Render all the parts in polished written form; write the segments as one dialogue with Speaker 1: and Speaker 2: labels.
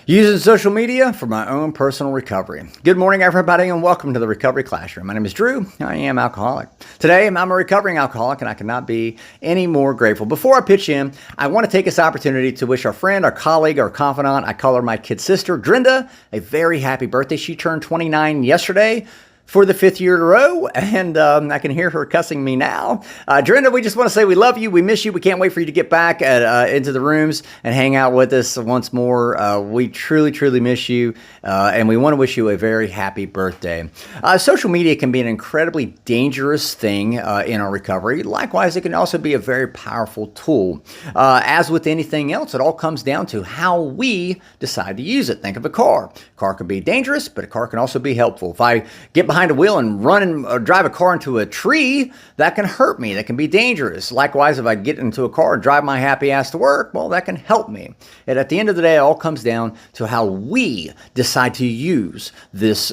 Speaker 1: Using social media for my own personal recovery. Good morning, everybody, and welcome to the Recovery Classroom. My name is Drew. I am alcoholic. Today, I'm a recovering alcoholic, and I cannot be any more grateful. Before I pitch in, I want to take this opportunity to wish our friend, our colleague, our confidant, I call her my kid sister, Drinda, a very happy birthday. She turned 29 yesterday. For the fifth year in a row, and I can hear her cussing me now. Drinda, we just want to say we love you, we miss you, we can't wait for you to get back into the rooms and hang out with us once more. We truly, truly miss you, and we want to wish you a very happy birthday. Social media can be an incredibly dangerous thing in our recovery. Likewise, it can also be a very powerful tool. As with anything else, it all comes down to how we decide to use it. Think of a car. A car can be dangerous, but a car can also be helpful. If I get behind a wheel and run and drive a car into a tree, that can hurt me. That can be dangerous. Likewise, if I get into a car and drive my happy ass to work, well, that can help me. And at the end of the day, it all comes down to how we decide to use this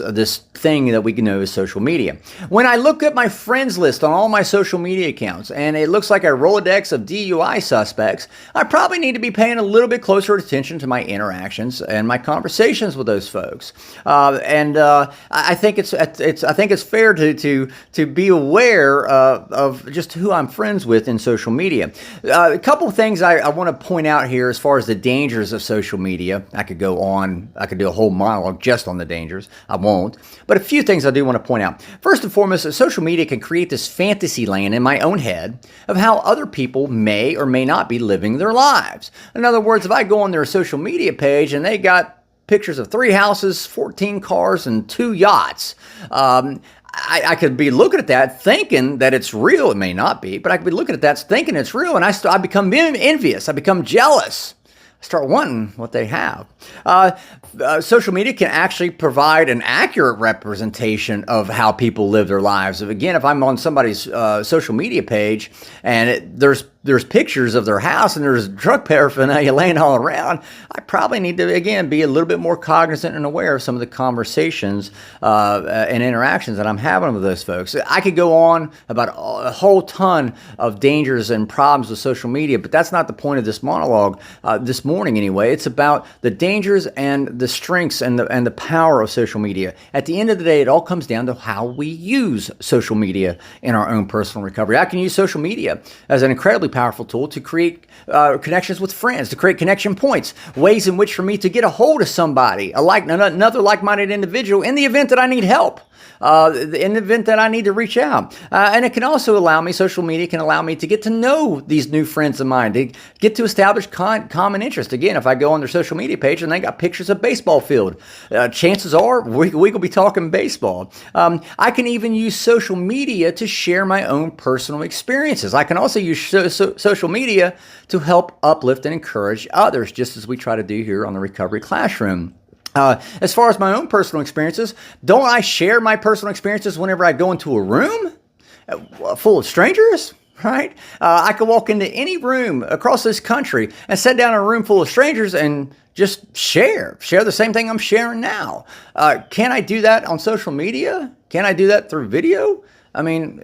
Speaker 1: thing that we know as social media. When I look at my friends list on all my social media accounts, and it looks like a Rolodex of DUI suspects, I probably need to be paying a little bit closer attention to my interactions and my conversations with those folks. I think it's fair to be aware of just who I'm friends with in social media. A couple of things I want to point out here as far as the dangers of social media. I could go on. I could do a whole monologue just on the dangers. I won't. But a few things I do want to point out. First and foremost, that social media can create this fantasy land in my own head of how other people may or may not be living their lives. In other words, if I go on their social media page and they got pictures of 3 houses, 14 cars, and 2 yachts. I could be looking at that thinking that it's real. It may not be, but I could be looking at that thinking it's real, and I become envious. I become jealous. I start wanting what they have. Social media can actually provide an accurate representation of how people live their lives. If I'm on somebody's social media page and there's pictures of their house and there's drug paraphernalia laying all around, I probably need to, again, be a little bit more cognizant and aware of some of the conversations and interactions that I'm having with those folks. I could go on about a whole ton of dangers and problems with social media, but that's not the point of this monologue this morning anyway. It's about the dangers and the strengths and the power of social media. At the end of the day, it all comes down to how we use social media in our own personal recovery. I can use social media as an incredibly powerful tool to create connections with friends, to create connection points, ways in which for me to get a hold of somebody, another like-minded individual in the event that I need help. In the event that I need to reach out. And it can also social media can allow me to get to know these new friends of mine, to get to establish common interest. Again, if I go on their social media page and they got pictures of baseball field, chances are we will be talking baseball. I can even use social media to share my own personal experiences. I can also use social media to help uplift and encourage others, just as we try to do here on the Recovery Classroom. As far as my own personal experiences, don't I share my personal experiences whenever I go into a room full of strangers? Right? I could walk into any room across this country and sit down in a room full of strangers and just share the same thing I'm sharing now. Can I do that on social media? Can I do that through video? I mean,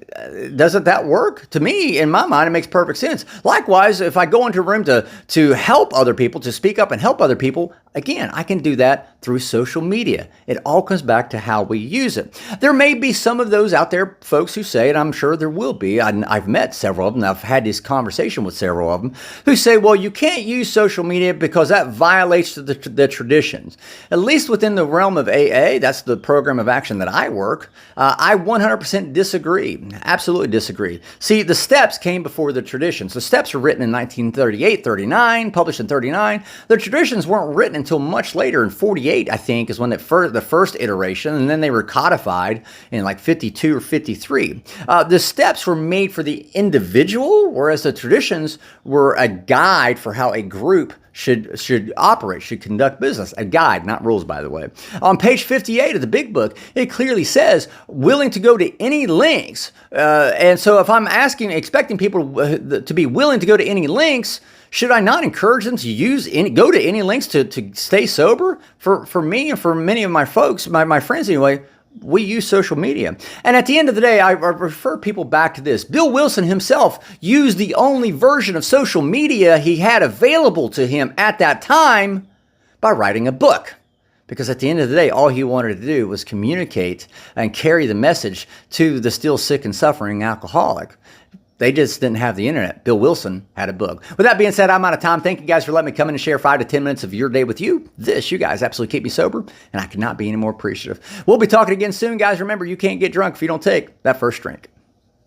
Speaker 1: doesn't that work? To me, in my mind, it makes perfect sense. Likewise, if I go into a room to help other people, to speak up and help other people, again, I can do that through social media. It all comes back to how we use it. There may be some of those out there, folks who say, and I'm sure there will be, I've met several of them, I've had this conversation with several of them, who say, well, you can't use social media because that violates the traditions. At least within the realm of AA, that's the program of action that I work, I 100% disagree, absolutely disagree. See, the steps came before the traditions. The steps were written in 1938, 39, published in 39. The traditions weren't written until much later in 48, I think, is when the first iteration, and then they were codified in like 52 or 53. The steps were made for the individual, whereas the traditions were a guide for how a group should operate, should conduct business. A guide, not rules, by the way. On page 58 of the big book, it clearly says, willing to go to any lengths. And so if I'm expecting people to be willing to go to any lengths, should I not encourage them to go to any lengths to stay sober? For me and for many of my folks, my friends anyway, we use social media. And at the end of the day, I refer people back to this. Bill Wilson himself used the only version of social media he had available to him at that time by writing a book. Because at the end of the day, all he wanted to do was communicate and carry the message to the still sick and suffering alcoholic. They just didn't have the internet. Bill Wilson had a book. With that being said, I'm out of time. Thank you guys for letting me come in and share 5 to 10 minutes of your day with you. You guys absolutely keep me sober, and I could not be any more appreciative. We'll be talking again soon, guys. Remember, you can't get drunk if you don't take that first drink.